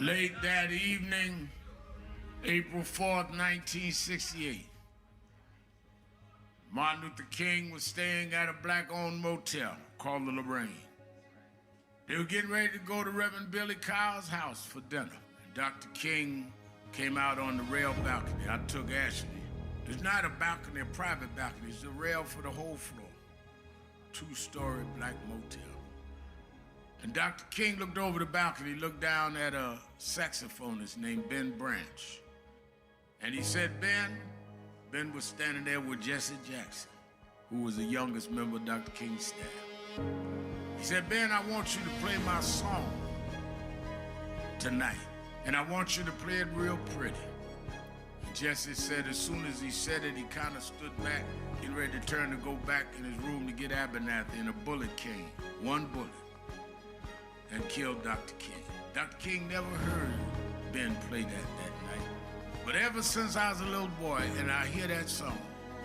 Late that evening, April 4th, 1968, Martin Luther King was staying at a black-owned motel called the Lorraine. They were getting ready to go to Reverend Billy Kyle's house for dinner. And Dr. King came out on the rail balcony. I took Ashley. There's not a balcony, a private balcony. It's a rail for the whole floor. Two-story black motel. And Dr. King looked over the balcony, looked down at a saxophonist named Ben Branch. And he said, Ben was standing there with Jesse Jackson, who was the youngest member of Dr. King's staff. He said, Ben, I want you to play my song tonight. And I want you to play it real pretty. And Jesse said as soon as he said it, he kind of stood back, getting ready to turn to go back in his room to get Abernathy, and a bullet came, one bullet, and killed Dr. King. Dr. King never heard Ben play that night. But ever since I was a little boy and I hear that song,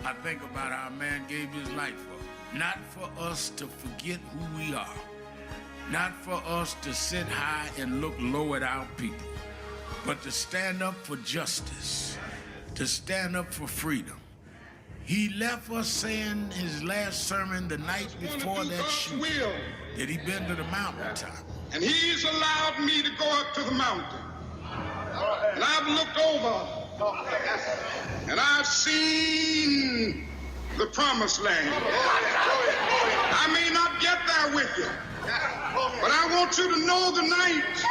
I think about how a man gave his life for. Not for us to forget who we are. Not for us to sit high and look low at our people. But to stand up for justice. To stand up for freedom. He left us saying his last sermon the night before that shooting that he'd been to the mountaintop. And he's allowed me to go up to the mountain. And I've looked over and I've seen the promised land. I may not get there with you, but I want you to know tonight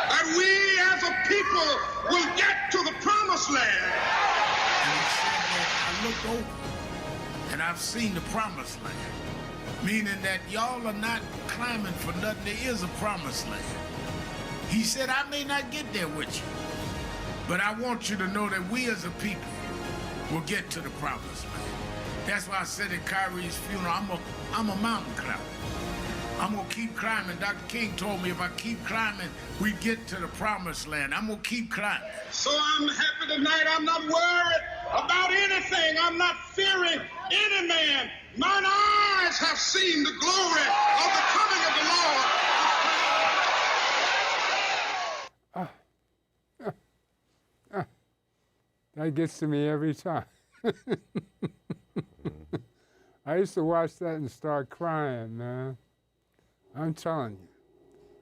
that we as a people will get to the promised land. And he said that I looked over and I've seen the promised land. Meaning that y'all are not climbing for nothing. There is a promised land. He said, I may not get there with you, but I want you to know that we as a people will get to the promised land. That's why I said at Kyrie's funeral, I'm a mountain climber. I'm gonna keep climbing. Dr. King told me if I keep climbing, we get to the promised land. I'm gonna keep climbing. So I'm happy tonight. I'm not worried about anything. I'm not fearing any man. Mine eyes have seen the glory of the coming of the Lord. That gets to me every time. I used to watch that and start crying, man. I'm telling you.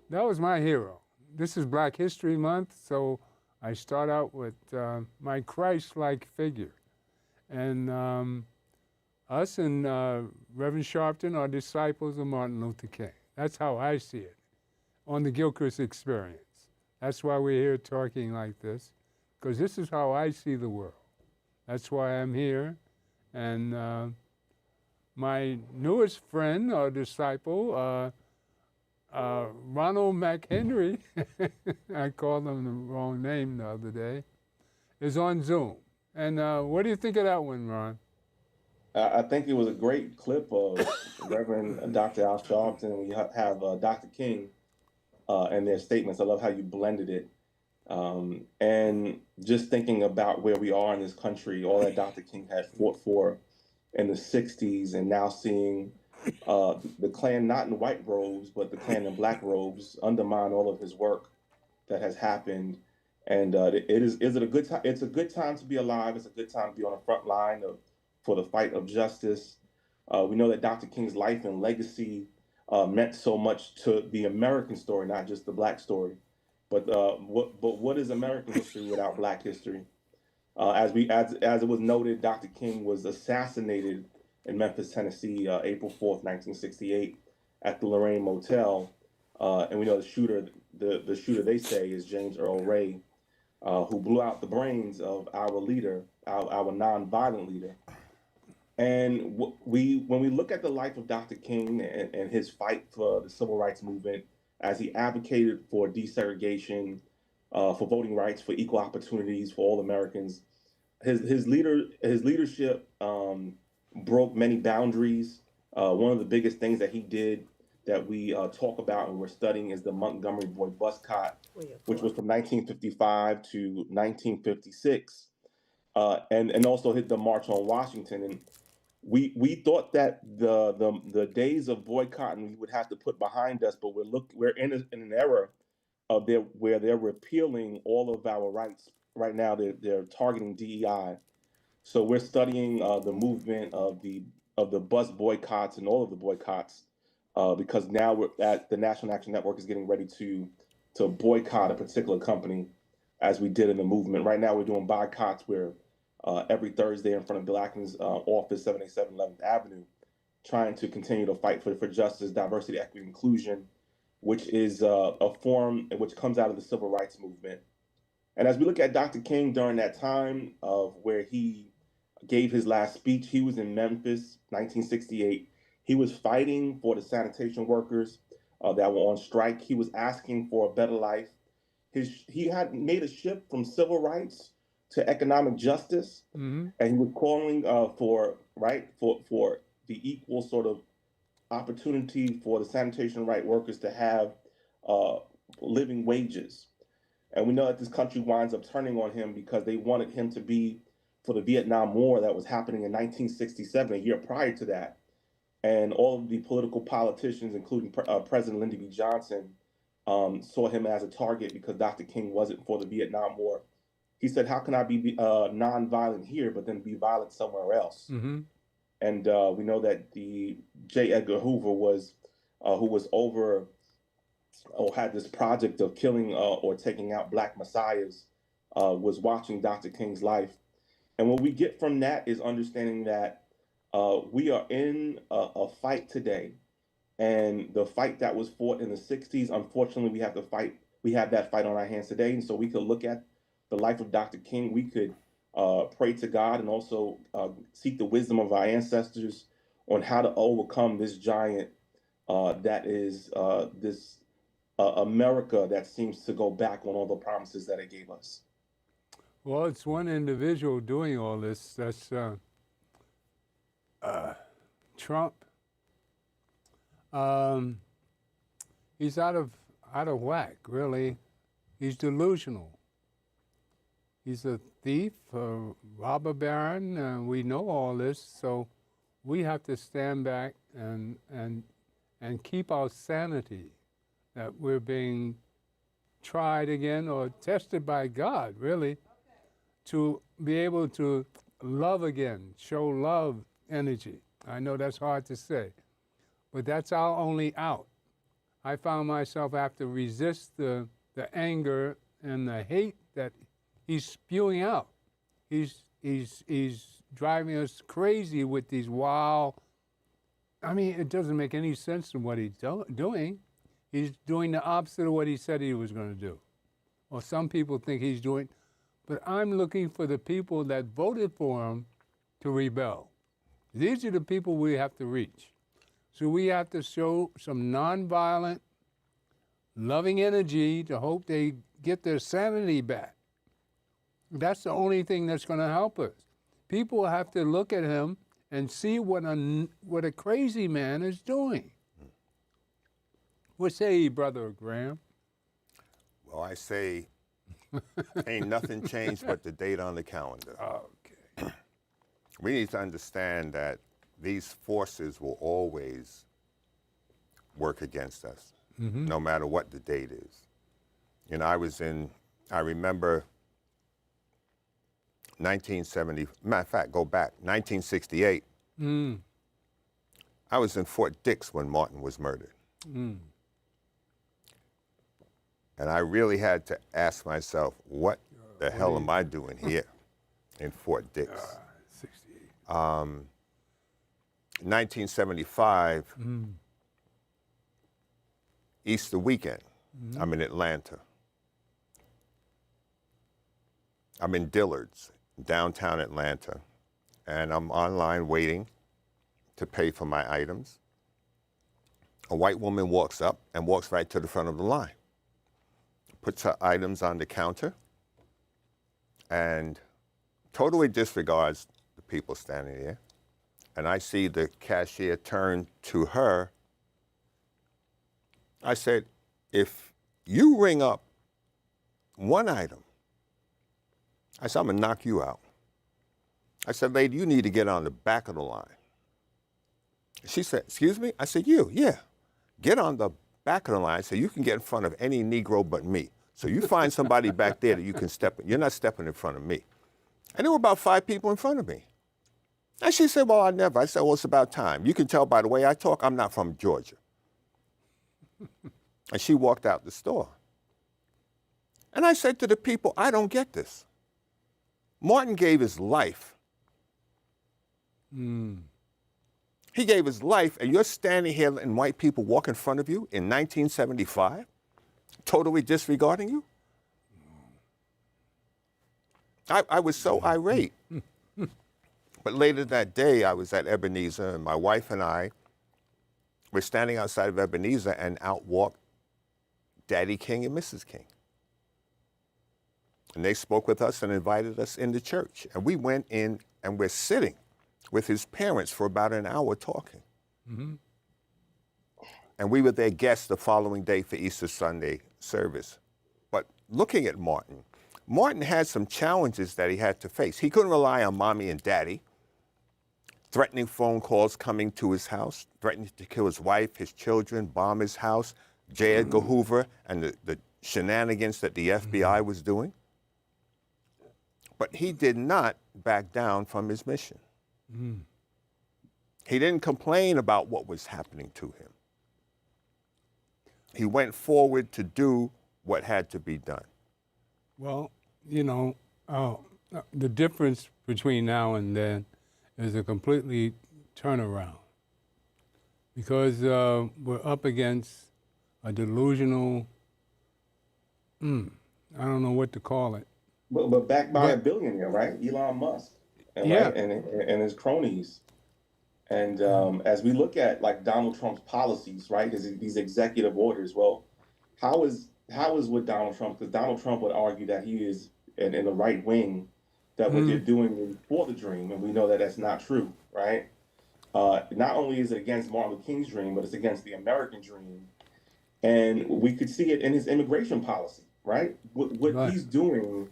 That was my hero. This is Black History Month, so I start out with my Christ-like figure. And us and Reverend Sharpton are disciples of Martin Luther King. That's how I see it on the Gilchrist experience. That's why we're here talking like this, because this is how I see the world. That's why I'm here. And my newest friend or disciple, Ronald McHenry, I called him the wrong name the other day, is on Zoom. And what do you think of that one, Ron? I think it was a great clip of Reverend Dr. Al Sharpton. We have Dr. King and their statements. I love how you blended it. And just thinking about where we are in this country, all that Dr. King had fought for in the 60s, and now seeing the Klan not in white robes, but the Klan in black robes undermine all of his work that has happened. And is it a good time? It's a good time to be alive. It's a good time to be on the front line for the fight of justice. We know that Dr. King's life and legacy meant so much to the American story, not just the black story. But what is American history without black history? As it was noted, Dr. King was assassinated in Memphis, Tennessee, April 4th, 1968, at the Lorraine Motel. And we know the shooter they say is James Earl Ray, who blew out the brains of our leader, our nonviolent leader. And when we look at the life of Dr. King and his fight for the civil rights movement, as he advocated for desegregation, for voting rights, for equal opportunities for all Americans, his leadership broke many boundaries. One of the biggest things that he did that we talk about and we're studying is the Montgomery Boy boycott, which was from 1955 to 1956, and also hit the March on Washington. And we thought that the days of boycotting we would have to put behind us, but we're in an era where they're repealing all of our rights. Right now, they're targeting DEI. So we're studying the movement of the bus boycotts and all of the boycotts because now the National Action Network is getting ready to boycott a particular company, as we did in the movement. Right now, we're doing boycotts where every Thursday in front of Bill Atkins' office, 787 11th Avenue, trying to continue to fight for justice, diversity, equity, inclusion, which is a form which comes out of the civil rights movement. And as we look at Dr. King during that time of where he gave his last speech, he was in Memphis, 1968. He was fighting for the sanitation workers that were on strike. He was asking for a better life. He had made a shift from civil rights to economic justice, and he was calling for the equal sort of opportunity for the sanitation right workers to have living wages. And we know that this country winds up turning on him because they wanted him to be for the Vietnam War that was happening in 1967, a year prior to that. And all of the political politicians, including President Lyndon B. Johnson, saw him as a target because Dr. King wasn't for the Vietnam War. He said, how can I be nonviolent here, but then be violent somewhere else? Mm-hmm. And we know that the J. Edgar Hoover was, who was over, or had this project of killing or taking out Black messiahs, was watching Dr. King's life. And what we get from that is understanding that we are in a fight today. And the fight that was fought in the 60s, unfortunately, we have that fight on our hands today. And so we could look at the life of Dr. King. We could pray to God and also seek the wisdom of our ancestors on how to overcome this giant that is this America that seems to go back on all the promises that it gave us. Well, it's one individual doing all this. That's Trump. He's out of whack, really. He's delusional. He's a thief, a robber baron. We know all this, so we have to stand back and keep our sanity, that we're being tried again or tested by God, really, to be able to love again, show love energy. I know that's hard to say, but that's our only out. I found myself have to resist the anger and the hate that he's spewing out. He's driving us crazy with these wild. I mean, it doesn't make any sense to what he's doing. He's doing the opposite of what he said he was going to do. Or some people think he's doing, but I'm looking for the people that voted for him to rebel. These are the people we have to reach. So we have to show some nonviolent, loving energy to hope they get their sanity back. That's the only thing that's going to help us. People have to look at him and see what a crazy man is doing. What say you, Brother Graham? Well, I say ain't nothing changed but the date on the calendar. Okay. We need to understand that these forces will always work against us, no matter what the date is. You know, I remember 1970, matter of fact, go back, 1968. I was in Fort Dix when Martin was murdered. And I really had to ask myself, what the hell am I doing here in Fort Dix? 68. 1975, Easter weekend, I'm in Atlanta. I'm in Dillard's, downtown Atlanta, and I'm online waiting to pay for my items. A white woman walks up and walks right to the front of the line, puts her items on the counter, and totally disregards the people standing there. And I see the cashier turn to her. I said, if you ring up one item, I said, I'm gonna knock you out. I said, lady, you need to get on the back of the line. She said, excuse me? I said, yeah. Get on the back of the line, so you can get in front of any Negro but me. So you find somebody back there that you can step in. You're not stepping in front of me. And there were about 5 people in front of me. And she said, well, I never. I said, well, it's about time. You can tell by the way I talk, I'm not from Georgia. And she walked out the store. And I said to the people, I don't get this. Martin gave his life. He gave his life, and you're standing here letting white people walk in front of you in 1975, totally disregarding you? I was so irate. But later that day, I was at Ebenezer, and my wife and I were standing outside of Ebenezer, and out walked Daddy King and Mrs. King. And they spoke with us and invited us into church. And we went in, and we're sitting with his parents for about an hour talking. And we were their guests the following day for Easter Sunday service. But looking at Martin, Martin had some challenges that he had to face. He couldn't rely on mommy and daddy. Threatening phone calls coming to his house, threatening to kill his wife, his children, bomb his house, J. Edgar Hoover, and the shenanigans that the FBI was doing. But he did not back down from his mission. He didn't complain about what was happening to him. He went forward to do what had to be done. Well, you know, the difference between now and then is a completely turnaround, because we're up against a delusional, I don't know what to call it. But backed by a billionaire, right? Elon Musk, and, Yeah. right? and his cronies. And as we look at like Donald Trump's policies, right, these executive orders, well, how is with Donald Trump? Because Donald Trump would argue that he is in the right wing, that what they're doing is for the dream, and we know that that's not true, right? Not only is it against Martin Luther King's dream, but it's against the American dream, and we could see it in his immigration policy, right? What he's doing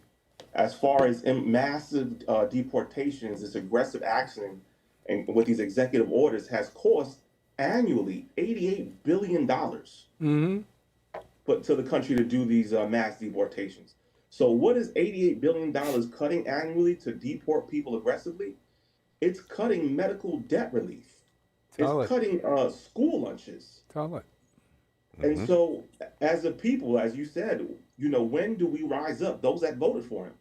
as far as massive deportations, this aggressive action, and with these executive orders has cost annually $88 billion put to the country to do these mass deportations. So what is $88 billion cutting annually to deport people aggressively? It's cutting medical debt relief. It's cutting school lunches. And so as a people, as you said, you know, when do we rise up, those that voted for him?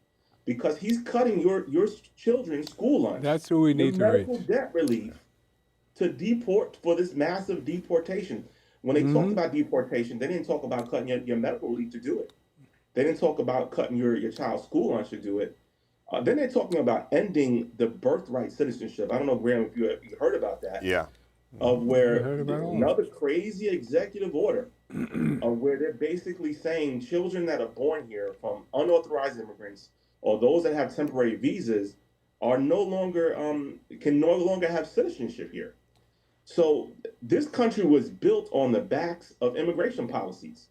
Because he's cutting your children's school lunch. That's who we need to reach. Medical debt relief to deport for this massive deportation. When they talked about deportation, they didn't talk about cutting your medical relief to do it. They didn't talk about cutting your child's school lunch to do it. Then they're talking about ending the birthright citizenship. I don't know, Graham, if you heard about that. Yeah. Of where another crazy executive order of where they're basically saying children that are born here from unauthorized immigrants or those that have temporary visas are no longer can no longer have citizenship here. So this country was built on the backs of immigration policies,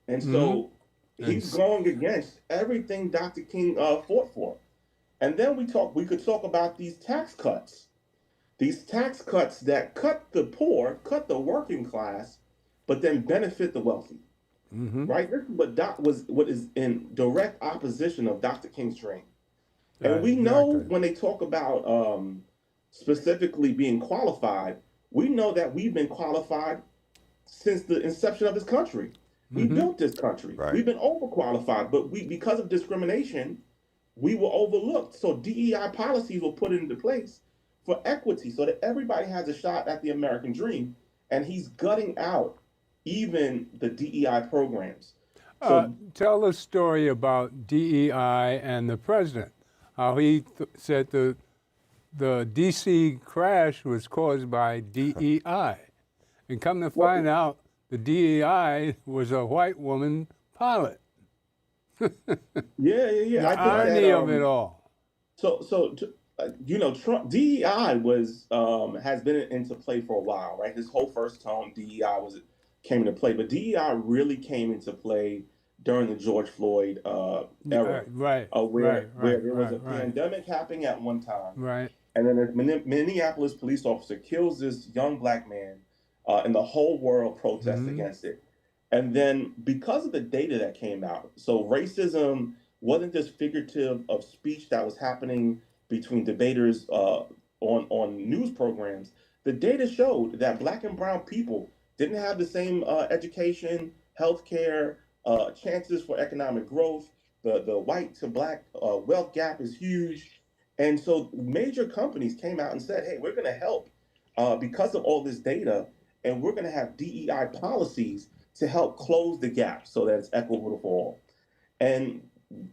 and so he's going against everything Dr. King fought for. And then we could talk about these tax cuts that cut the poor, cut the working class, but then benefit the wealthy. Right? This is what is in direct opposition of Dr. King's dream. And we know when they talk about specifically being qualified, we know that we've been qualified since the inception of this country. We built this country. Right. We've been overqualified, but because of discrimination, we were overlooked. So DEI policies were put into place for equity so that everybody has a shot at the American dream. And he's gutting out even the DEI programs. So, tell a story about DEI and the president, how he said the DC crash was caused by DEI. And come to find out, the DEI was a white woman pilot. Yeah. The irony of it all. So you know, Trump, DEI has been into play for a while, right? His whole first term, DEI came into play, but DEI really came into play during the George Floyd era, where there was a pandemic happening at one time, and then a Minneapolis police officer kills this young black man, and the whole world protests against it. And then because of the data that came out, so racism wasn't just figurative of speech that was happening between debaters on news programs. The data showed that Black and brown people didn't have the same education, healthcare, chances for economic growth. The white to Black wealth gap is huge. And so major companies came out and said, hey, we're going to help because of all this data, and we're going to have DEI policies to help close the gap so that it's equitable for all. And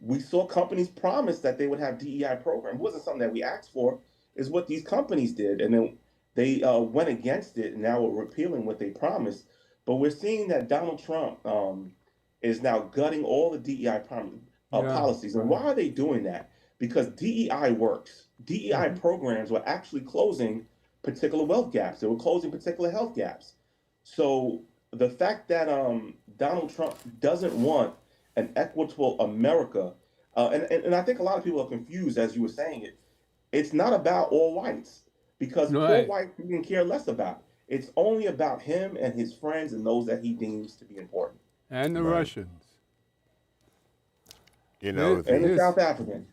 we saw companies promise that they would have DEI program. It wasn't something that we asked for, is what these companies did. And then they went against it, and now we're repealing what they promised. But we're seeing that Donald Trump is now gutting all the DEI policies. And why are they doing that? Because DEI works. DEI programs were actually closing particular wealth gaps. They were closing particular health gaps. So the fact that Donald Trump doesn't want an equitable America, and I think a lot of people are confused as you were saying it. It's not about all whites, because poor whites he can care less about. It's only about him and his friends and those that he deems to be important. And the Russians. You know, and the South African.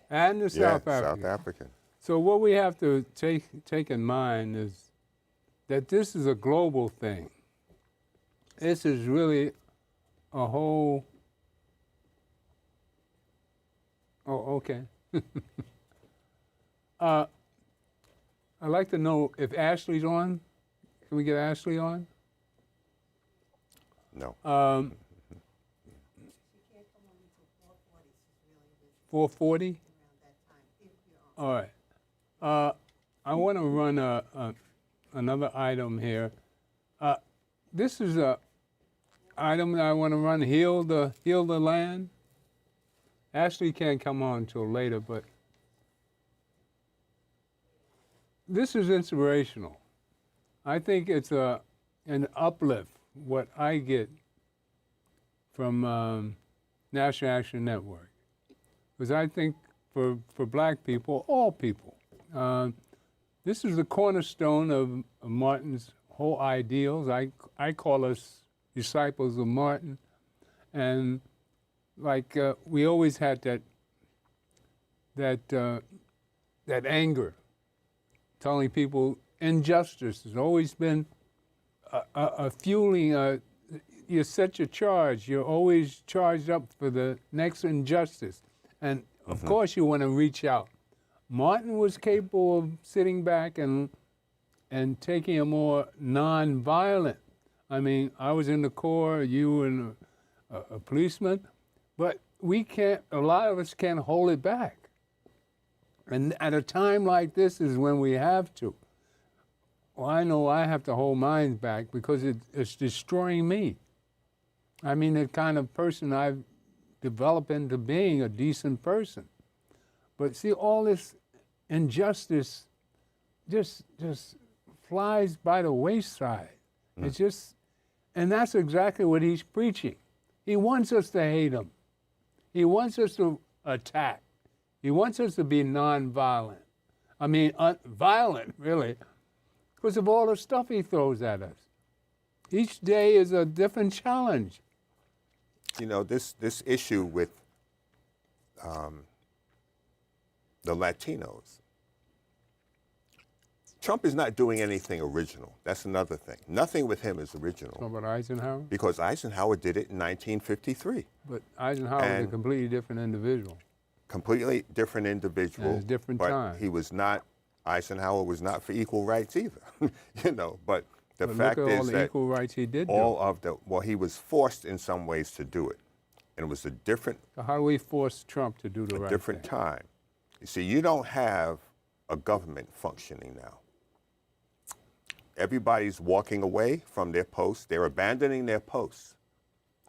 And the South African. South African. So what we have to take in mind is that this is a global thing. This is really a whole. Oh, okay. I'd like to know if Ashley's on. Can we get Ashley on? No. 4:40. All right. I want to run another item here. This is a item that I want to run. Heal the land. Ashley can't come on until later, but this is inspirational. I think it's an uplift, what I get from National Action Network. Because I think for Black people, all people, this is the cornerstone of Martin's whole ideals. I call us disciples of Martin. And like we always had that anger, telling people injustice has always been a fueling. You set your charge. You're always charged up for the next injustice, and of course you want to reach out. Martin was capable of sitting back and taking a more non-violent. I mean, I was in the Corps, you and a policeman, but we can't. A lot of us can't hold it back. And at a time like this is when we have to. Well, I know I have to hold mine back because it's destroying me. I mean, the kind of person I've developed into being a decent person. But see, all this injustice just flies by the wayside. It's just, and that's exactly what he's preaching. He wants us to hate him. He wants us to attack. He wants us to be nonviolent. I mean, violent, really, because of all the stuff he throws at us. Each day is a different challenge. You know, this issue with the Latinos, Trump is not doing anything original. That's another thing. Nothing with him is original. Talking about Eisenhower? Because Eisenhower did it in 1953. But Eisenhower was a completely different individual. Completely different individual. And a different time. He was not, Eisenhower was not for equal rights either, you know. But the fact look at all is the that equal rights he did he was forced in some ways to do it. And it was a different, So how do we force Trump to do the right different thing? time. You see, you don't have a government functioning now. Everybody's walking away from their posts. They're abandoning their posts,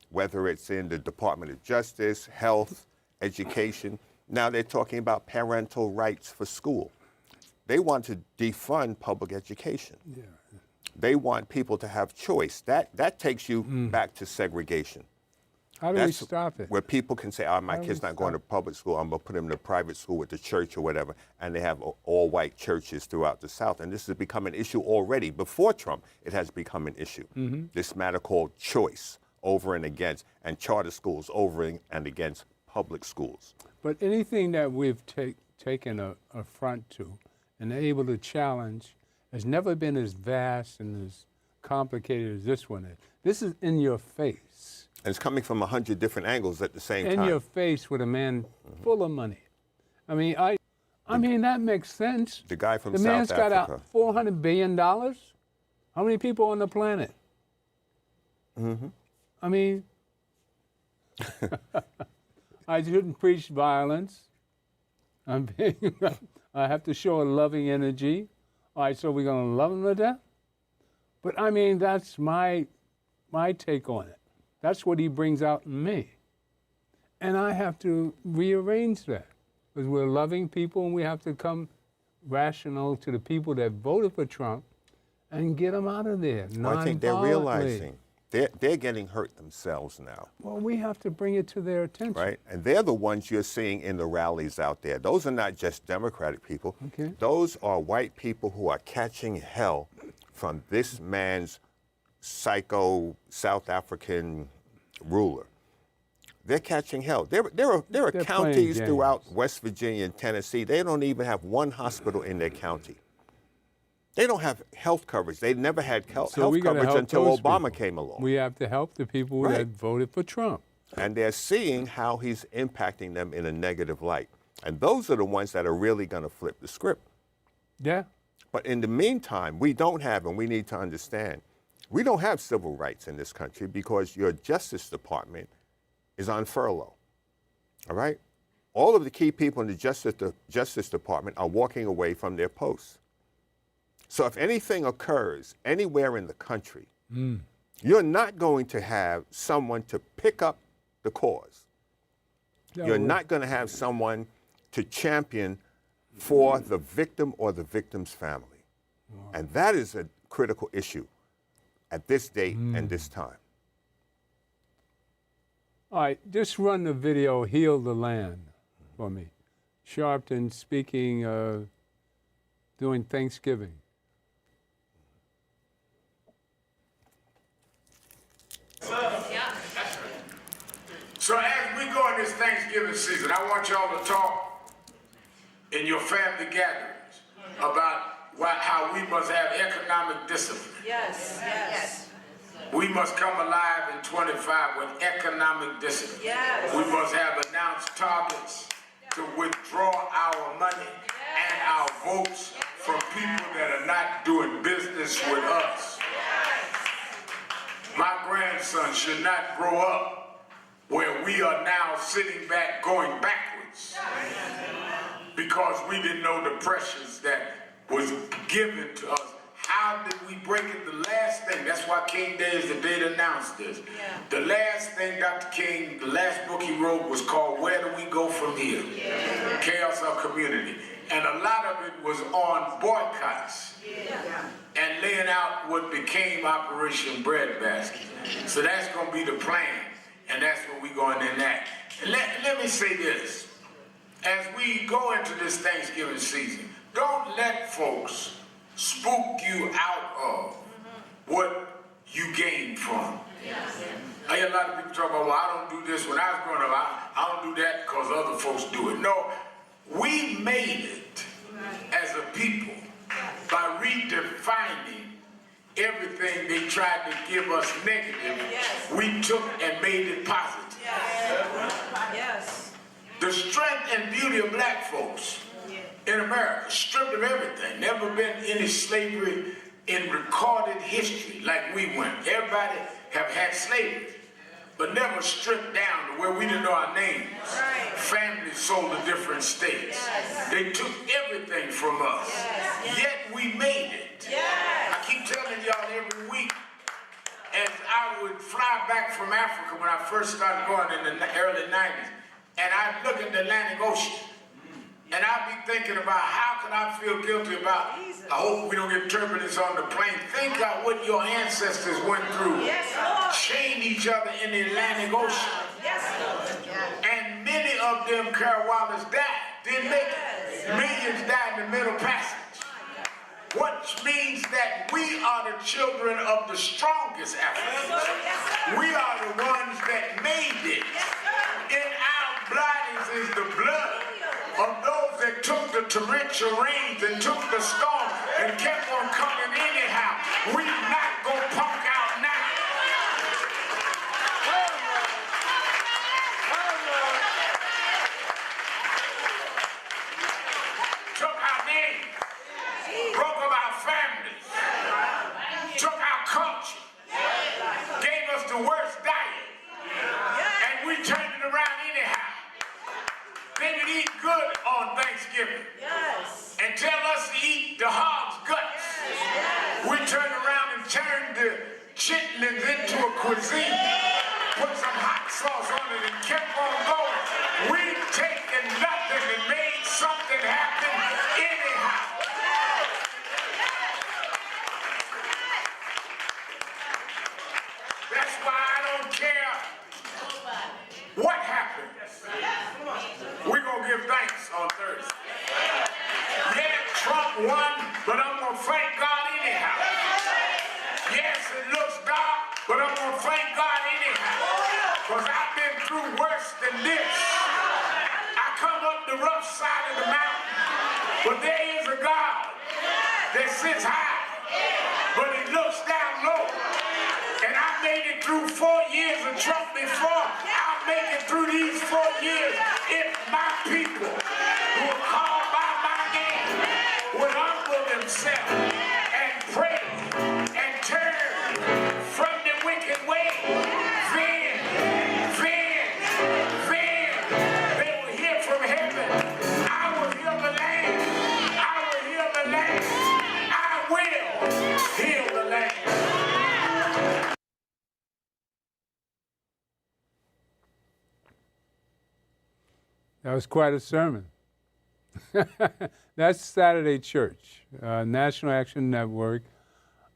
whether it's in the Department of Justice, health, education. Now they're talking about parental rights for school. They want to defund public education. Yeah. They want people to have choice. That takes you back to segregation. How do we stop it? Where people can say, my kid's not going to public school, I'm going to put him in a private school with the church or whatever, and they have all-white churches throughout the South. And this has become an issue already. Before Trump, it has become an issue. This matter called choice. over and against, and charter schools over and against public schools. But anything that we've taken a front to and able to challenge has never been as vast and as complicated as this one is. This is in your face. And it's coming from 100 different angles at the same time. In your face with a man full of money. I mean, I mean, that makes sense. The guy from the South man's got Africa. out $400 billion. How many people on the planet? Mm-hmm. I mean, I shouldn't preach violence. I have to show a loving energy. All right, so we're going to love him to death? But I mean, that's my take on it. That's what he brings out in me. And I have to rearrange that because we're loving people and we have to come rational to the people that voted for Trump and get them out of there. Well, I think they're realizing they're getting hurt themselves now. Well, we have to bring it to their attention. Right? And they're the ones you're seeing in the rallies out there. Those are not just Democratic people. Okay. Those are white people who are catching hell from this man's psycho South African ruler. They're catching hell. There are counties throughout West Virginia and Tennessee. They don't even have one hospital in their county. They don't have health coverage. They never had health coverage until Obama came along. We have to help the people that voted for Trump. And they're seeing how he's impacting them in a negative light. And those are the ones that are really going to flip the script. Yeah. But in the meantime, we don't have, and we need to understand, we don't have civil rights in this country because your Justice Department is on furlough. All right? All of the key people in the Justice Department are walking away from their posts. So if anything occurs anywhere in the country, you're not going to have someone to pick up the cause. No. You're not going to have someone to champion for the victim or the victim's family. Wow. And that is a critical issue at this date and this time. All right, just run the video, Heal the Land, for me. Sharpton speaking, doing Thanksgiving. So as we go in this Thanksgiving season, I want y'all to talk in your family gatherings about how we must have economic discipline. Yes, yes. We must come alive in 25 with economic discipline. Yes. We must have announced targets to withdraw our money and our votes from people that are not doing business with us. My grandson should not grow up where we are now sitting back going backwards because we didn't know the pressures that was given to us. How did we break it? The last thing, that's why King Day is the day to announce this. The last thing Dr. King, the last book he wrote was called Where Do We Go From Here? Chaos of Community. And a lot of it was on boycotts and laying out what became Operation Breadbasket. So that's going to be the plan, and that's what we're going to enact. And let me say this. As we go into this Thanksgiving season, don't let folks spook you out of what you gained from. I hear a lot of people talk about, well, I don't do this when I was growing up. I don't do that because other folks do it. No, we made it as a people by redefining everything they tried to give us negative. We took and made it positive. Yes. The strength and beauty of black folks in America, stripped of everything. Never been any slavery in recorded history like we went. Everybody have had slavery, but never stripped down to where we didn't know our names. Families sold to different states. They took everything from us, yet we made it. I keep telling y'all every week, as I would fly back from Africa when I first started going in the early 90s, and I'd look at the Atlantic Ocean, and I'd be thinking about how could I feel guilty about, I hope we don't get turbulence on the plane. Think about what your ancestors went through. Chained each other in the Atlantic Ocean. And many of them, Carol Wallace, died. Didn't make it. Millions died in the Middle Passage. Which means that we are the children of the strongest Africans. We are the torrential rains and took the storm and kept on coming anyhow. We not gonna punk out now. Took our name, broke up our families, took our culture, gave us the worst diet, and we turned it around anyhow. They would eat good on Thanksgiving. Yes. And tell us to eat the hog's guts. Yes. We turned around and turned the chitlins into a cuisine, put some hot sauce on it and kept on going. We've taken nothing and made something happen anyhow. That's why I don't care what happens. We're going to give thanks on Thursday. Yeah, Trump won, but I'm going to thank God anyhow. Yes, it looks dark, but I'm going to thank God anyhow. Because I've been through worse than this. I come up the rough side of the mountain, but there is a God that sits high, but he looks down low. And I made it through 4 years of Trump before. I'll make it through these 4 years if my people who are called by my name would humble themselves and pray and turn from the wicked way. Then they will hear from heaven. I will heal the land. I will heal the land. I will heal the land. That was quite a sermon. That's Saturday Church, National Action Network,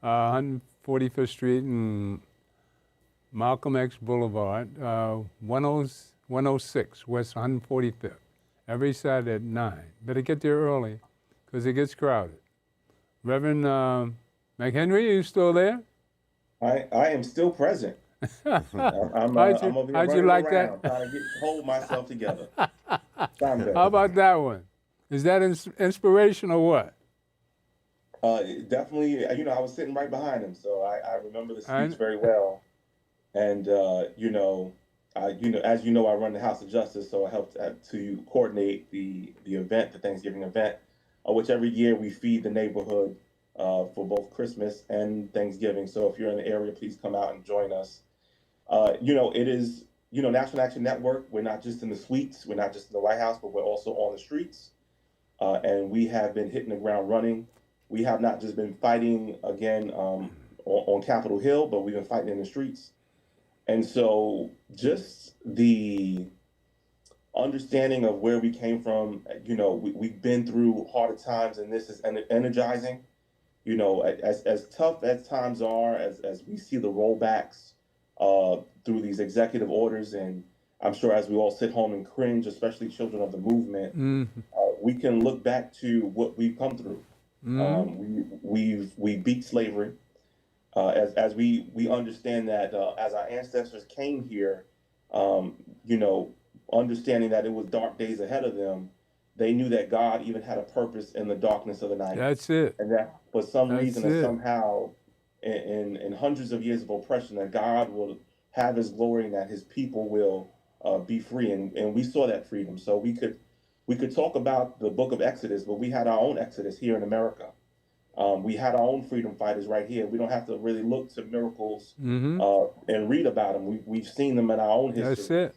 145th Street and Malcolm X Boulevard, 106 West 145th, every Saturday at 9. Better get there early because it gets crowded. Reverend McHenry, are you still there? I am still present. I'm How'd over here you running like around, that? trying to hold myself together. How about that one? Is that inspiration or what? Definitely, I was sitting right behind him, so I remember the speech very well. And as you know, I run the House of Justice, so I helped to coordinate the event, the Thanksgiving event, which every year we feed the neighborhood for both Christmas and Thanksgiving. So if you're in the area, please come out and join us. It is, National Action Network. We're not just in the suites, we're not just in the White House, but we're also on the streets. And we have been hitting the ground running. We have not just been fighting again on Capitol Hill, but we've been fighting in the streets. And so just the understanding of where we came from, we've been through harder times, and this is energizing. As tough as times are, as we see the rollbacks through these executive orders, and I'm sure as we all sit home and cringe, especially children of the movement, we can look back to what we've come through. We beat slavery. As we understand that as our ancestors came here, understanding that it was dark days ahead of them, they knew that God even had a purpose in the darkness of the night. That's it. And that for some reason or somehow, in hundreds of years of oppression, that God will have his glory and that his people will be free. And we saw that freedom. So we could talk about the book of Exodus, but we had our own Exodus here in America. We had our own freedom fighters right here. We don't have to really look to miracles and read about them. We've seen them in our own history. That's it.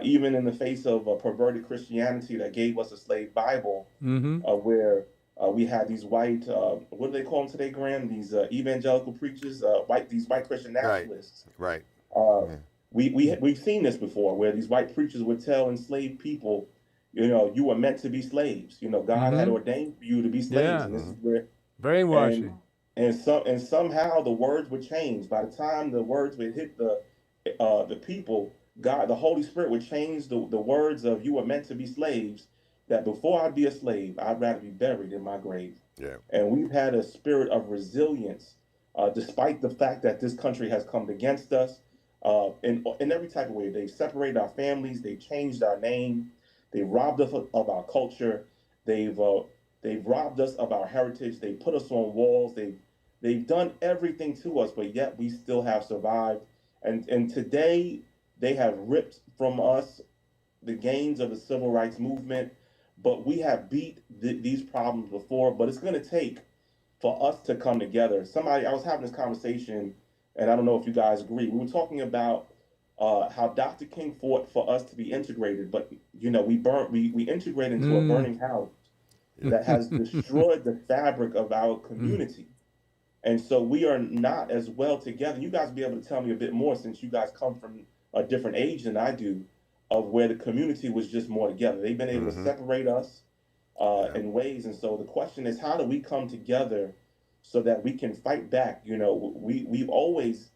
Even in the face of perverted Christianity that gave us a slave Bible, where we had these white, what do they call them today, Graham? These evangelical preachers, these white Christian nationalists. Right. We've seen this before, where these white preachers would tell enslaved people, you were meant to be slaves. God had ordained for you to be slaves, and this is where brainwashing. And somehow the words would change. By the time the words would hit the people, God, the Holy Spirit would change the words of "you were meant to be slaves." That before I'd be a slave, I'd rather be buried in my grave. Yeah. And we've had a spirit of resilience, despite the fact that this country has come against us in every type of way. They've separated our families. They changed our name. They robbed us of our culture. They've robbed us of our heritage. They put us on walls. They've done everything to us, but yet we still have survived. And today they have ripped from us the gains of the civil rights movement, but we have beat these problems before. But it's going to take for us to come together. I was having this conversation, and I don't know if you guys agree. We were talking about how Dr. King fought for us to be integrated, but we integrate into a burning house that has destroyed the fabric of our community. And so we are not as well together. You guys will be able to tell me a bit more, since you guys come from a different age than I do, of where the community was just more together. They've been able to separate us in ways. And so the question is, how do we come together so that we can fight back? We've always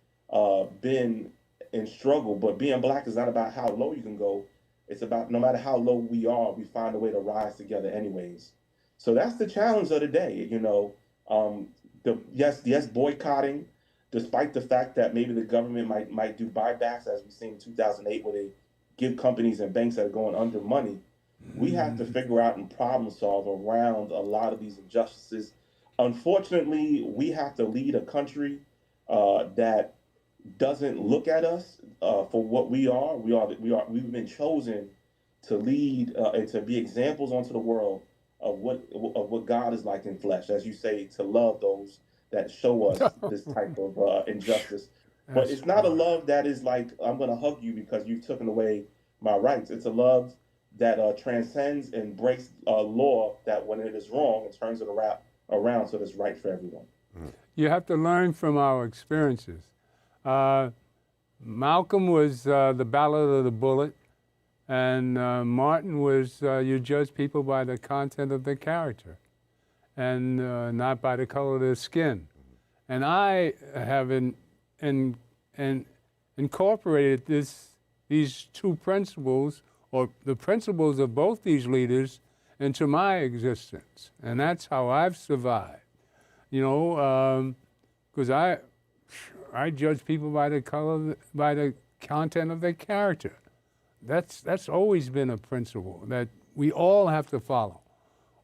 been in struggle, but being Black is not about how low you can go. It's about, no matter how low we are, we find a way to rise together anyways. So that's the challenge of the day. Yes, boycotting, despite the fact that maybe the government might do buybacks, as we seen in 2008, where they give companies and banks that are going under money. We have to figure out and problem solve around a lot of these injustices. Unfortunately, we have to lead a country that doesn't look at us for what we are. We've been chosen to lead and to be examples onto the world of what God is like in flesh, as you say, to love those that show us this type of injustice. But it's not a love that is like, I'm going to hug you because you've taken away my rights. It's a love that transcends and breaks law, that when it is wrong, it turns it around so that it's right for everyone. You have to learn from our experiences. Malcolm was the ballad of the bullet, and Martin was you judge people by the content of their character and not by the color of their skin. And I have incorporated these two principles, or the principles of both these leaders, into my existence. And that's how I've survived. Because I judge people by the color, by the content of their character. That's always been a principle that we all have to follow.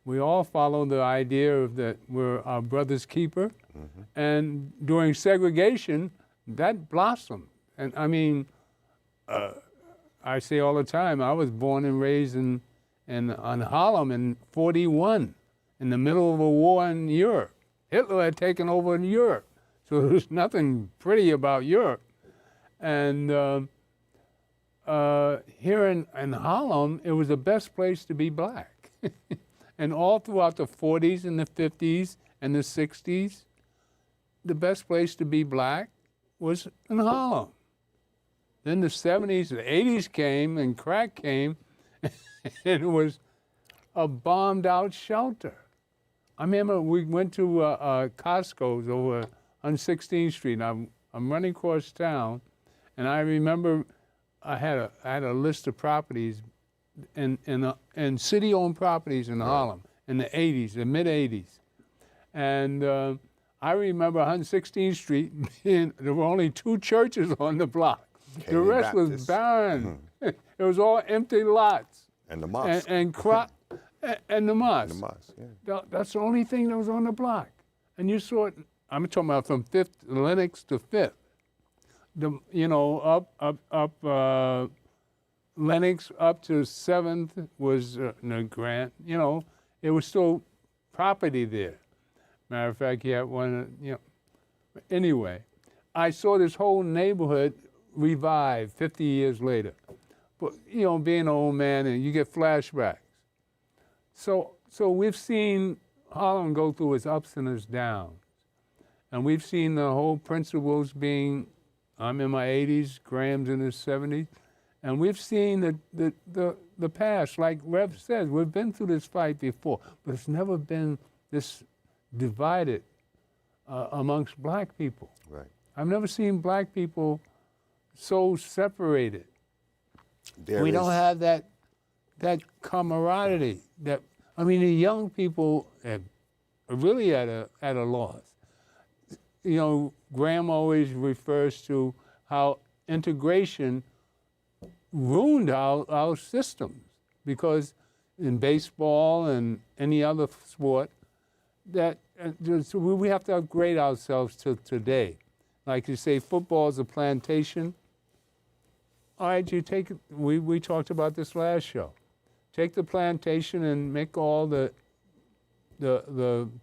We all follow the idea of that we're our brother's keeper. And during segregation, that blossomed. And I mean, I say all the time, I was born and raised on Harlem in 1941, in the middle of a war in Europe. Hitler had taken over in Europe, so there's nothing pretty about Europe. And here in Harlem, it was the best place to be Black. And all throughout the 40s and the 50s and the 60s, the best place to be Black was in Harlem. Then the 70s, the 80s came, and crack came, and it was a bombed-out shelter. I remember we went to Costco's over on 16th Street. I'm running across town, and I remember I had a list of properties and city-owned properties in Harlem in the 80s, the mid-80s. And I remember on 16th Street, there were only 2 churches on the block. The rest was barren. It was all empty lots. And the mosque. And the mosque. The mosque, yeah. That's the only thing that was on the block. And you saw it, I'm talking about from 5th, Lenox to 5th. Up Lenox up to 7th was Grant. It was still property there. Matter of fact, you had one, Anyway, I saw this whole neighborhood revived 50 years later. But, being an old man, and you get flashbacks. So we've seen Harlem go through its ups and its downs. And we've seen the whole principles being, I'm in my 80s, Graham's in his 70s, and we've seen the past. Like Rev says, we've been through this fight before, but it's never been this divided amongst Black people. Right. I've never seen Black people so separated. We don't have that camaraderie. The young people are really at a loss. Graham always refers to how integration ruined our systems, because in baseball and any other sport, that so we have to upgrade ourselves to today. Like you say, football is a plantation. All right, you take it. We talked about this last show. Take the plantation and make all the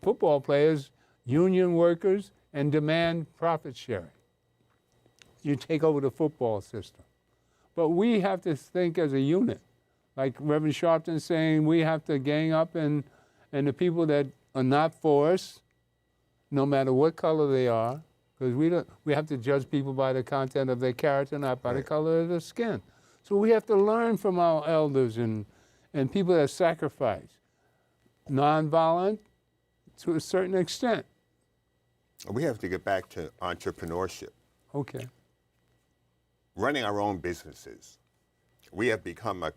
football players union workers and demand profit sharing. You take over the football system. But we have to think as a unit. Like Reverend Sharpton saying, we have to gang up and the people that are not for us, no matter what color they are, because we have to judge people by the content of their character, not by the color of their skin. So we have to learn from our elders and people that sacrifice. Nonviolent to a certain extent. We have to get back to entrepreneurship. Okay. Running our own businesses. We have become a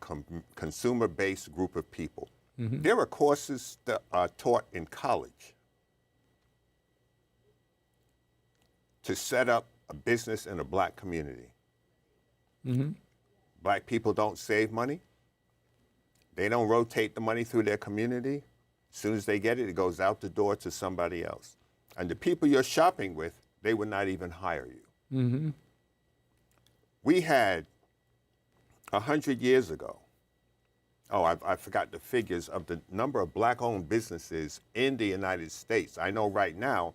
consumer-based group of people. Mm-hmm. There are courses that are taught in college to set up a business in a black community. Mm-hmm. Black people don't save money. They don't rotate the money through their community. As soon as they get it, it goes out the door to somebody else. And the people you're shopping with, they would not even hire you. Mm-hmm. We had 100 years ago, I forgot the figures of the number of black-owned businesses in the United States. I know right now,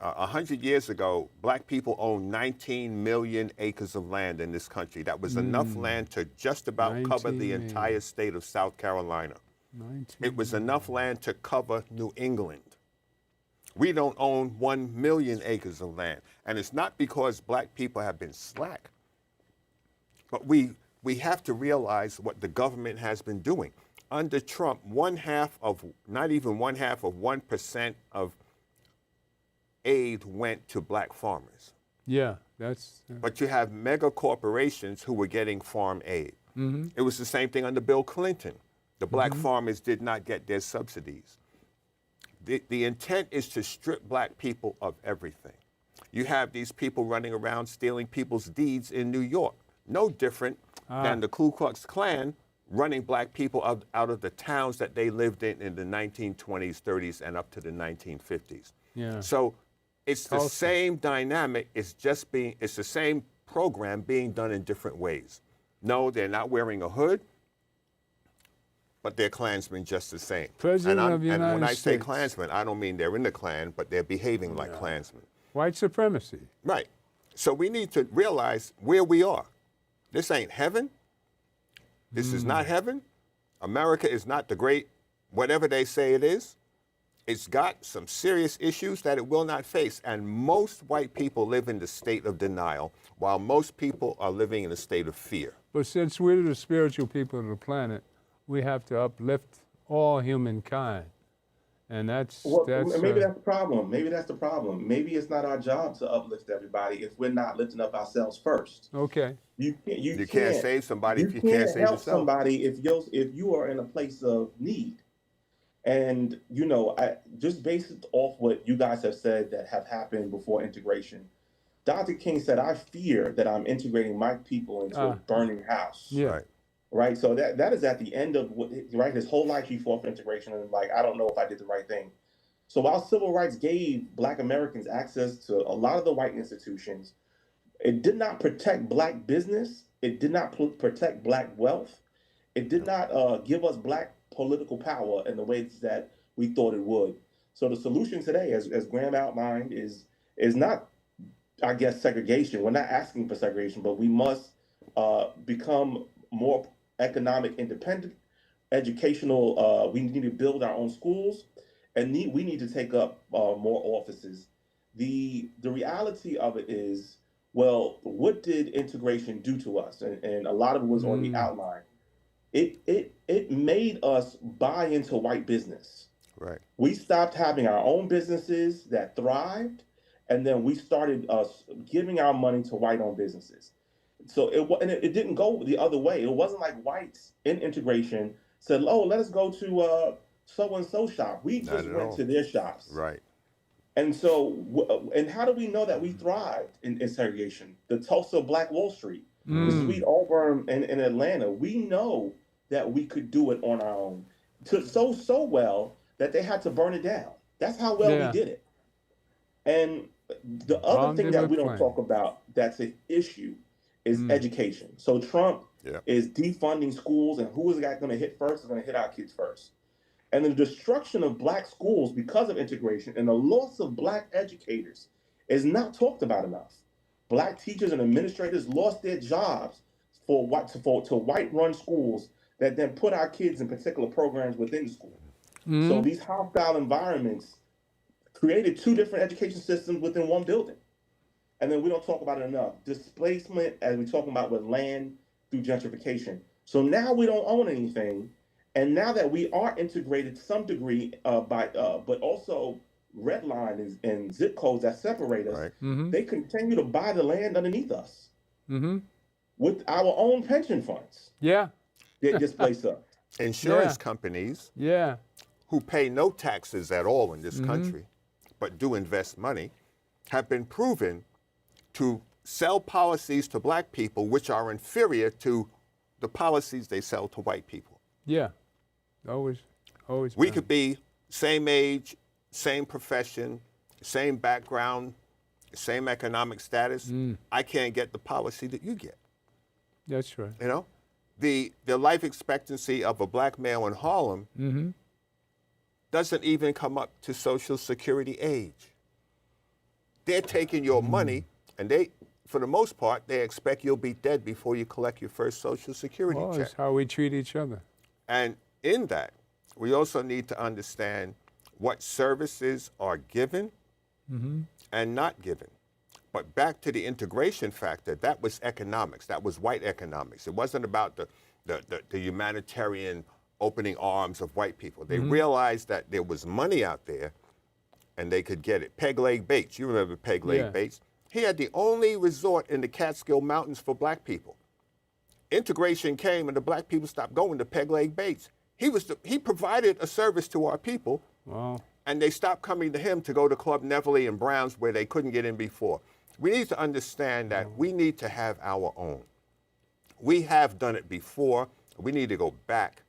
100 years ago, black people owned 19 million acres of land in this country. That was enough land to just about cover the entire state of South Carolina. It was enough land to cover New England. We don't own 1 million acres of land. And it's not because black people have been slack, but we have to realize what the government has been doing. Under Trump, not even one half of 1% of aid went to black farmers. Yeah, that's... But you have mega corporations who were getting farm aid. Mm-hmm. It was the same thing under Bill Clinton. The black farmers did not get their subsidies. The intent is to strip black people of everything. You have these people running around stealing people's deeds in New York. No different than the Ku Klux Klan running black people out of the towns that they lived in the 1920s, 30s, and up to the 1950s. Yeah. So it's the same dynamic. It's the same program being done in different ways. No, they're not wearing a hood, but they're Klansmen just the same. President of the United And when I say States. Klansmen, I don't mean they're in the Klan, but they're behaving like Klansmen. White supremacy. Right. So we need to realize where we are. This ain't heaven. This is not heaven. America is not the great whatever they say it is. It's got some serious issues that it will not face. And most white people live in the state of denial, while most people are living in a state of fear. But since we're the spiritual people of the planet, we have to uplift all humankind. And that's maybe that's the problem. Maybe that's the problem. Maybe it's not our job to uplift everybody if we're not lifting up ourselves first. Okay. You can't save somebody if you can't save help yourself. Somebody if you are in a place of need. And just based off what you guys have said that have happened before integration, Dr. King said, "I fear that I'm integrating my people into a burning house." Yeah. Right. So that is at the end of his whole life he fought for integration and I don't know if I did the right thing. So while civil rights gave black Americans access to a lot of the white institutions, it did not protect black business. It did not protect black wealth. It did not give us black political power in the ways that we thought it would. So the solution today, as Graham outlined, is not, I guess, segregation. We're not asking for segregation, but we must become more economic independent, educational. We need to build our own schools, and we need to take up more offices. The reality of it is, well, what did integration do to us? And a lot of it was already outlined. It made us buy into white business. Right. We stopped having our own businesses that thrived, and then we started giving our money to white-owned businesses. So it didn't go the other way. It wasn't like whites in integration said, "Oh, let us go to so-and-so shop." We just went to their shops. Right. And so, and how do we know that we thrived in segregation? The Tulsa Black Wall Street, the Sweet Auburn in Atlanta. We know that we could do it on our own. So well that they had to burn it down. That's how well Yeah. we did it. And the other Bombed thing in that with we don't flames. talk about that's an issue is education. So Trump Yeah. is defunding schools, and who is that going to hit first? Is going to hit our kids first. And the destruction of black schools because of integration and the loss of black educators is not talked about enough. Black teachers and administrators lost their jobs to white-run schools that then put our kids in particular programs within the school. So these hostile environments created two different education systems within one building. And then we don't talk about it enough. Displacement, as we're talking about with land through gentrification. So now we don't own anything. And now that we are integrated to some degree but also redlined and zip codes that separate us, Right. they continue to buy the land underneath us with our own pension funds. Yeah. They displace us. Insurance companies Yeah. who pay no taxes at all in this country, but do invest money, have been proven to sell policies to black people which are inferior to the policies they sell to white people. Yeah. Always. We been. could be same age, same profession, same background, same economic status. I can't get the policy that you get. That's right. You know, the life expectancy of a black male in Harlem doesn't even come up to Social Security age. They're taking your money, and they, for the most part, they expect you'll be dead before you collect your first Social Security Well, check. it's how we treat each other. And in that, we also need to understand what services are given and not given. But back to the integration factor, that was economics. That was white economics. It wasn't about the humanitarian opening arms of white people. They realized that there was money out there and they could get it. Peg Leg Bates, you remember Peg Leg Bates? He had the only resort in the Catskill Mountains for black people. Integration came and the black people stopped going to Peg Leg Bates. He provided a service to our people, and they stopped coming to him to go to Club Neverly and Brown's where they couldn't get in before. We need to understand that we need to have our own. We have done it before. We need to go back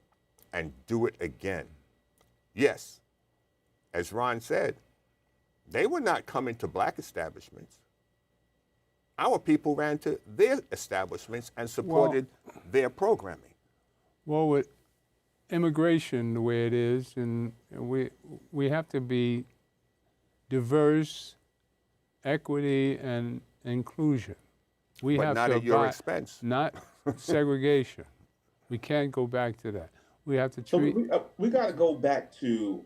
and do it again. Yes, as Ron said, they were not coming to black establishments. Our people ran to their establishments and supported their programming. Well, with immigration the way it is, and we have to be diverse, equity, and inclusion. We But have not to at your abide- expense. Not segregation. We can't go back to that. We have to So treat. we got to go back to,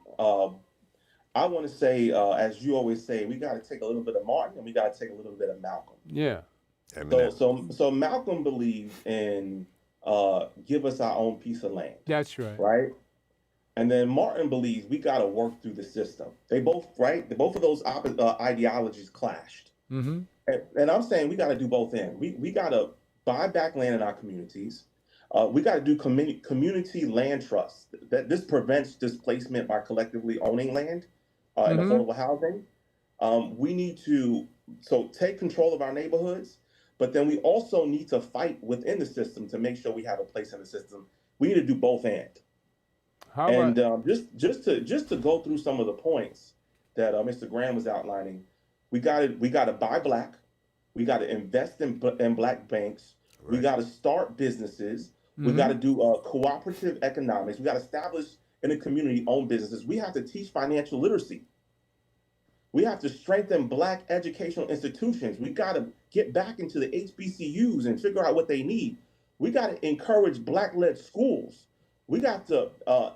I want to say, as you always say, we got to take a little bit of Martin and we got to take a little bit of Malcolm. Yeah. So Malcolm believed in give us our own piece of land. That's right. Right? And then Martin believes we got to work through the system. They both, right? Both of those ideologies clashed. And I'm saying we got to do both ends. We got to buy back land in our communities. We got to do community land trusts. This prevents displacement by collectively owning land in affordable housing. We need to take control of our neighborhoods, but then we also need to fight within the system to make sure we have a place in the system. We need to do both ends. Just to go through some of the points that Mr. Graham was outlining, we got to buy black, we got to invest in black banks, we got to start businesses, we got to do cooperative economics, we got to establish in the community owned businesses. We have to teach financial literacy. We have to strengthen black educational institutions. We got to get back into the HBCUs and figure out what they need. We got to encourage black-led schools. We got to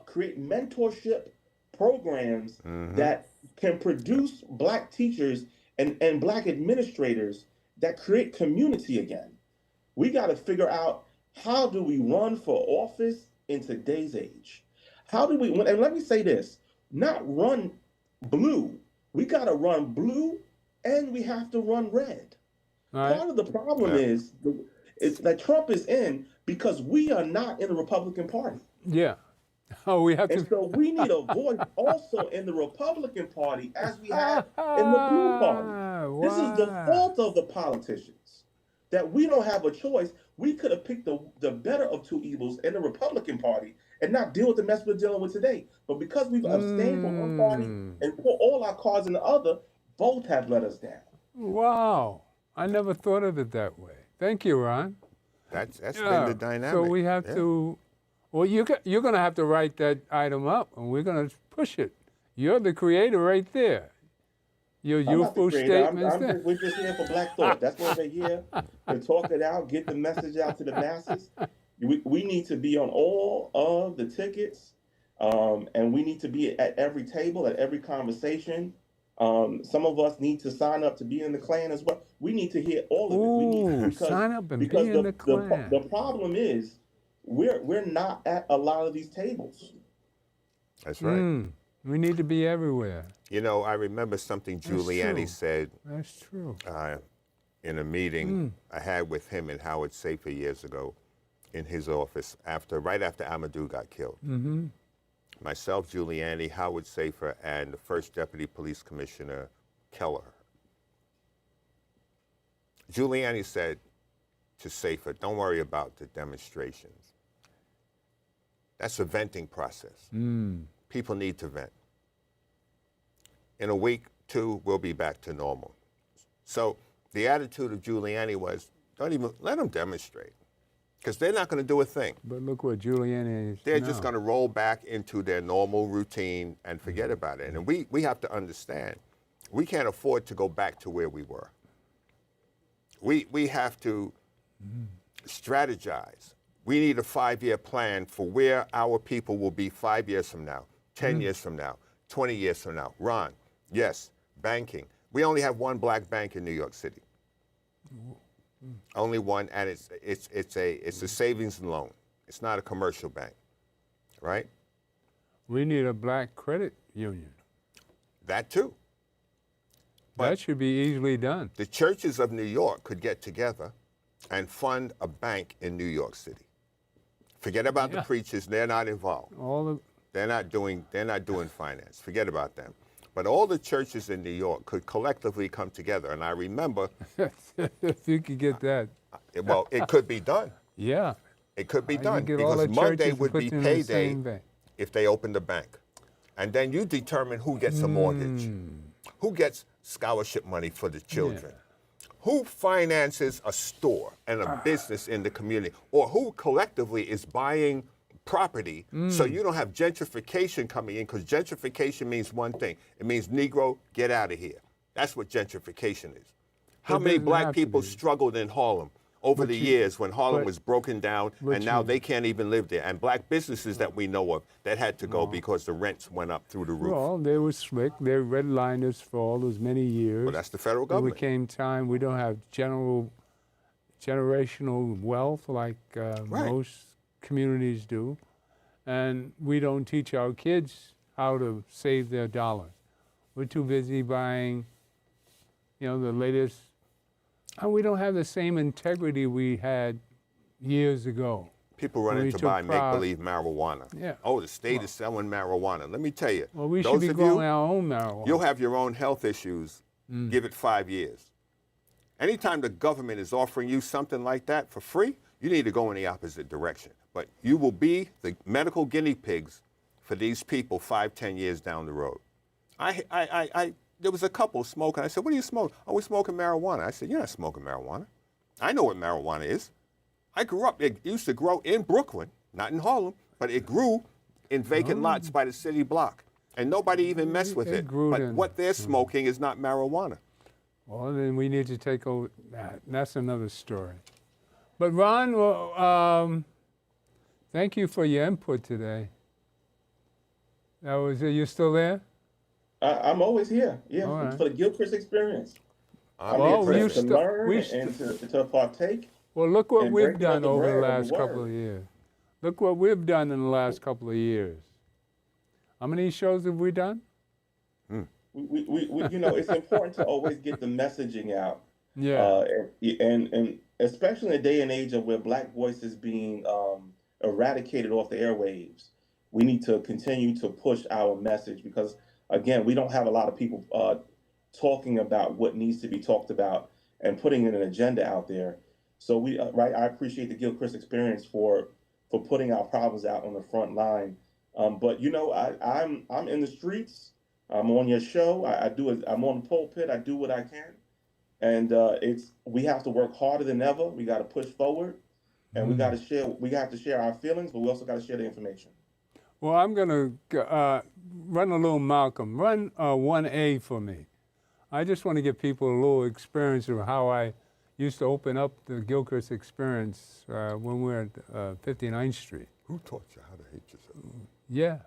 create mentorship programs that can produce black teachers and black administrators that create community again. We got to figure out, how do we run for office in today's age? How do we, and let me say this, not run blue. We got to run blue and we have to run red. Right. Part of the problem is that Trump is in because we are not in the Republican Party. Yeah. Oh, we have And to. so we need a voice also in the Republican Party as we have in the Blue Party. This is the fault of the politicians, that we don't have a choice. We could have picked the better of two evils in the Republican Party and not deal with the mess we're dealing with today. But because we've abstained from one party and put all our cards in the other, both have let us down. Wow. I never thought of it that way. Thank you, Ron. That's been the dynamic. So we have to, well, you're going to have to write that item up, and we're going to push it. You're the creator right there. Your youthful statements. We're just here for Black Thought. That's why we're here, to talk it out, get the message out to the masses. We need to be on all of the tickets, and we need to be at every table, at every conversation. Some of us need to sign up to be in the Klan as well. We need to hear all of it. We need to, sign up and be in the Klan. The problem is we're not at a lot of these tables. That's right. We need to be everywhere. You know, I remember something Giuliani said. That's true. In a meeting I had with him and Howard Safer years ago in his office right after Amadou got killed. Myself, Giuliani, Howard Safer, and the first Deputy Police Commissioner, Keller. Giuliani said to Safer, don't worry about the demonstrations. That's a venting process. People need to vent. In a week, 2, we'll be back to normal. So the attitude of Giuliani was, don't even let them demonstrate, because they're not going to do a thing. But look what Giuliani is They're now. just going to roll back into their normal routine and forget about it. And we have to understand, we can't afford to go back to where we were. We have to strategize. We need a 5-year plan for where our people will be 5 years from now, 10 years from now, 20 years from now. Ron, yes, banking. We only have one black bank in New York City. Only one, and it's a savings and loan. It's not a commercial bank, right? We need a black credit union. That too. But that should be easily done. The churches of New York could get together and fund a bank in New York City. Forget about the preachers; they're not involved. They're not doing finance. Forget about them. But all the churches in New York could collectively come together. And I remember, if you could get that. Well, it could be done. Yeah. It could be done, because Monday would be payday if they opened a bank. And then you determine who gets a mortgage, who gets scholarship money for the children, who finances a store and a business in the community, or who collectively is buying property so you don't have gentrification coming in, because gentrification means one thing. It means Negro, get out of here. That's what gentrification is. How many black people struggled in Harlem over the years when Harlem was broken down, and now they can't even live there? And black businesses that we know of that had to go because the rents went up through the roof. Well, they were slick. They redlined us for all those many years. Well, that's the federal government. There became time we don't have generational wealth like most communities do, and we don't teach our kids how to save their dollars. We're too busy buying, the latest, and we don't have the same integrity we had years ago. People running to buy make-believe marijuana. Yeah. Oh, the state is selling marijuana. Let me tell you. Well, we should be growing our own marijuana. You'll have your own health issues. Give it 5 years. Anytime the government is offering you something like that for free, you need to go in the opposite direction. But you will be the medical guinea pigs for these people 5, 10 years down the road. There was a couple smoking. I said, what are you smoking? Oh, we're smoking marijuana. I said, you're not smoking marijuana. I know what marijuana is. I grew up, it used to grow in Brooklyn, not in Harlem, but it grew in vacant lots by the city block. And nobody even messed with it. But what they're smoking is not marijuana. Well, then we need to take over that. That's another story. But Ron, thank you for your input today. That was it. You still there? I'm always here. Yeah, right. For the Gilchrist experience. I'm here to learn and to partake. Well, look what we've done over the last couple of years. Look what we've done in the last couple of years. How many shows have we done? We it's important to always get the messaging out. Yeah. And especially in a day and age of where black voices being eradicated off the airwaves, we need to continue to push our message, because again, we don't have a lot of people talking about what needs to be talked about and putting an agenda out there. So I appreciate the Gilchrist experience for putting our problems out on the front line. But I'm in the streets. I'm on your show. I do it. I'm on the pulpit. I do what I can, and we have to work harder than ever. We got to push forward, and we got to share. We have to share our feelings, but we also got to share the information. Well, I'm going to run a little Malcolm. Run 1A for me. I just want to give people a little experience of how I used to open up the Gilchrist experience when we were at 59th Street. Who taught you how to hate yourself? Yeah.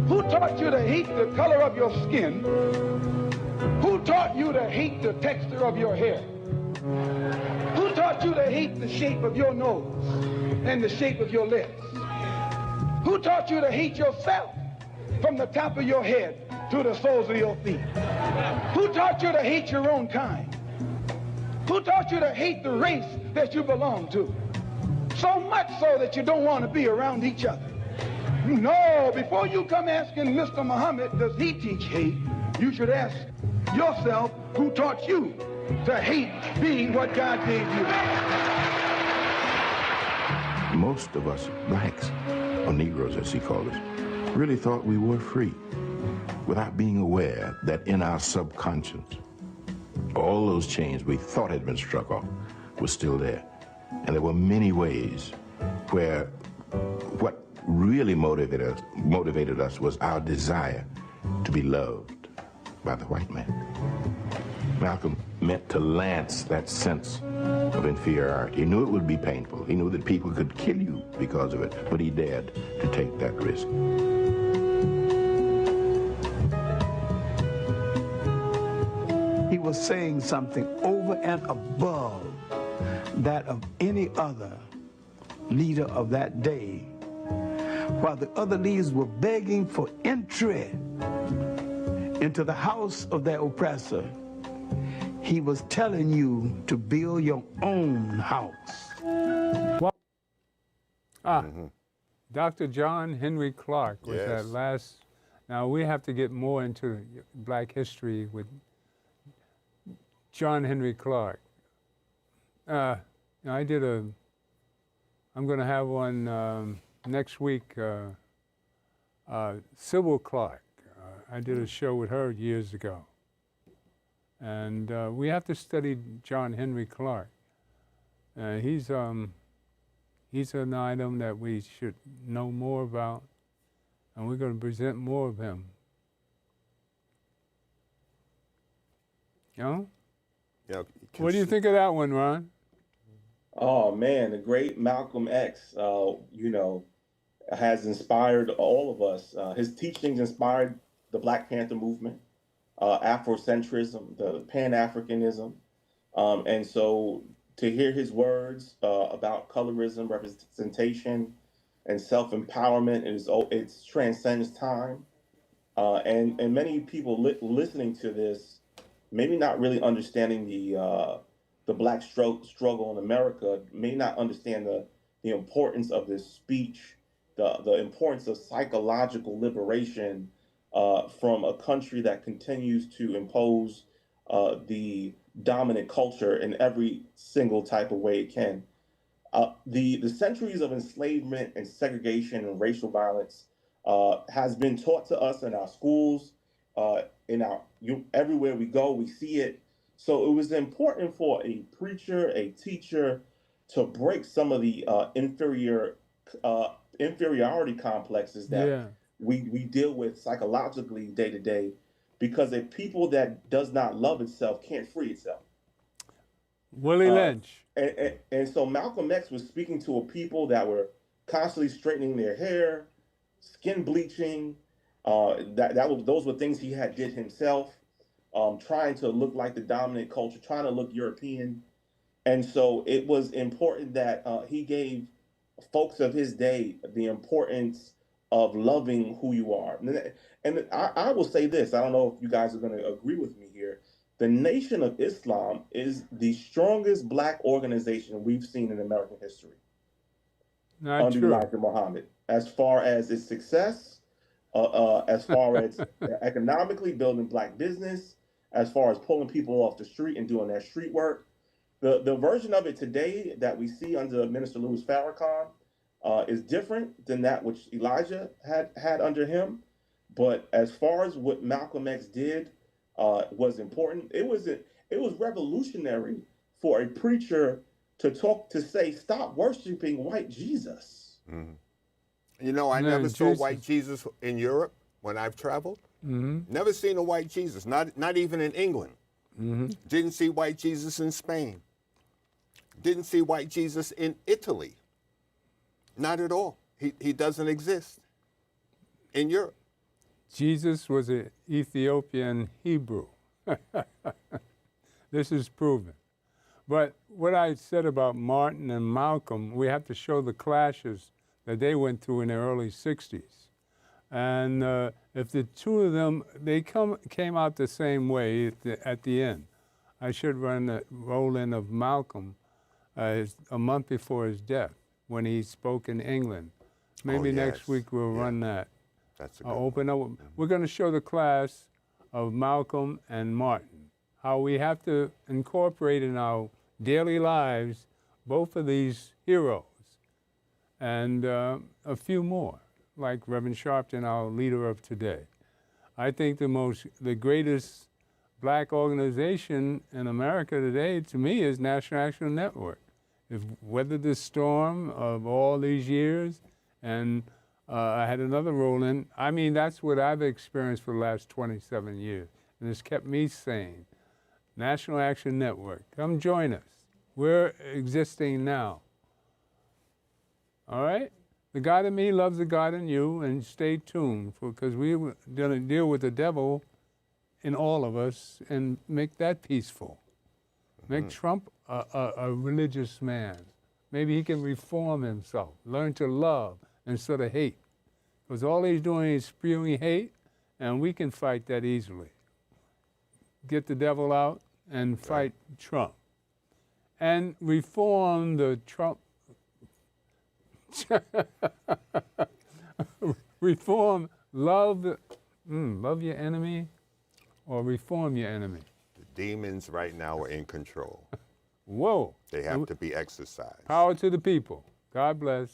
Who taught you to hate the color of your skin? Who taught you to hate the texture of your hair? Who taught you to hate the shape of your nose and the shape of your lips? Who taught you to hate yourself from the top of your head to the soles of your feet? Who taught you to hate your own kind? Who taught you to hate the race that you belong to? So much so that you don't want to be around each other. No, before you come asking Mr. Muhammad, does he teach hate? You should ask yourself, who taught you to hate being what God gave you? Most of us blacks, or Negroes as he called us, really thought we were free without being aware that in our subconscious, all those chains we thought had been struck off were still there. And there were many ways where what really motivated us was our desire to be loved by the white man. Malcolm meant to lance that sense of inferiority. He knew it would be painful. He knew that people could kill you because of it, but he dared to take that risk. He was saying something over and above that of any other leader of that day. While the other leaders were begging for entry into the house of their oppressor, he was telling you to build your own house. Dr. John Henry Clark was that last. Now, we have to get more into Black history with John Henry Clark. I'm going to have one next week, Sybil Clark. I did a show with her years ago. And we have to study John Henry Clark. He's an item that we should know more about, and we're going to present more of him. You know? Yeah. What do you think of that one, Ron? Oh man, the great Malcolm X, has inspired all of us. His teachings inspired the Black Panther movement, Afrocentrism, the Pan-Africanism. And so to hear his words about colorism, representation, and self-empowerment, it transcends time. And many people listening to this, maybe not really understanding the Black struggle in America, may not understand the importance of this speech, the importance of psychological liberation from a country that continues to impose the dominant culture in every single type of way it can. The centuries of enslavement and segregation and racial violence has been taught to us in our schools, everywhere we go, we see it. So it was important for a preacher, a teacher, to break some of the inferiority complexes that we deal with psychologically day to day, because a people that does not love itself can't free itself. Willie Lynch. And so Malcolm X was speaking to a people that were constantly straightening their hair, skin bleaching. Those were things he did himself, trying to look like the dominant culture, trying to look European. And so it was important that he gave folks of his day the importance of loving who you are. And I will say this, I don't know if you guys are going to agree with me here. The Nation of Islam is the strongest Black organization we've seen in American history. Not under true. Elijah Muhammad, as far as its success, as far as economically building black business, as far as pulling people off the street and doing their street work. The version of it today that we see under Minister Louis Farrakhan is different than that which Elijah had under him. But as far as what Malcolm X did was important. It was revolutionary for a preacher to say, stop worshiping white Jesus. Mm-hmm. You know, I No, never saw Jesus. white Jesus in Europe when I've traveled. Mm-hmm. Never seen a white Jesus, not even in England. Mm-hmm. Didn't see white Jesus in Spain. Didn't see white Jesus in Italy. Not at all. He doesn't exist in Europe. Jesus was an Ethiopian Hebrew. This is proven. But what I said about Martin and Malcolm, we have to show the clashes that they went through in the early 60s. And if the two of them, they came out the same way at the end. I should run the roll-in of Malcolm a month before his death when he spoke in England. Maybe next yes. week we'll Yeah. run that. That's a good I'll one. open up. We're going to show the class of Malcolm and Martin, how we have to incorporate in our daily lives both of these heroes and a few more, like Reverend Sharpton, our leader of today. I think the greatest black organization in America today, to me, is National Action Network. If weathered the storm of all these years, and I had another role in. I mean, that's what I've experienced for the last 27 years, and it's kept me sane. National Action Network, come join us. We're existing now. All right? The God in me loves the God in you, and stay tuned, because we're going to deal with the devil in all of us and make that peaceful. Make Trump a religious man. Maybe he can reform himself, learn to love instead of hate. Because all he's doing is spewing hate, and we can fight that easily. Get the devil out and fight Trump. And reform the Trump. Reform, love your enemy, or reform your enemy. The demons right now are in control. Whoa. They have to be exorcised. Power to the people. God bless.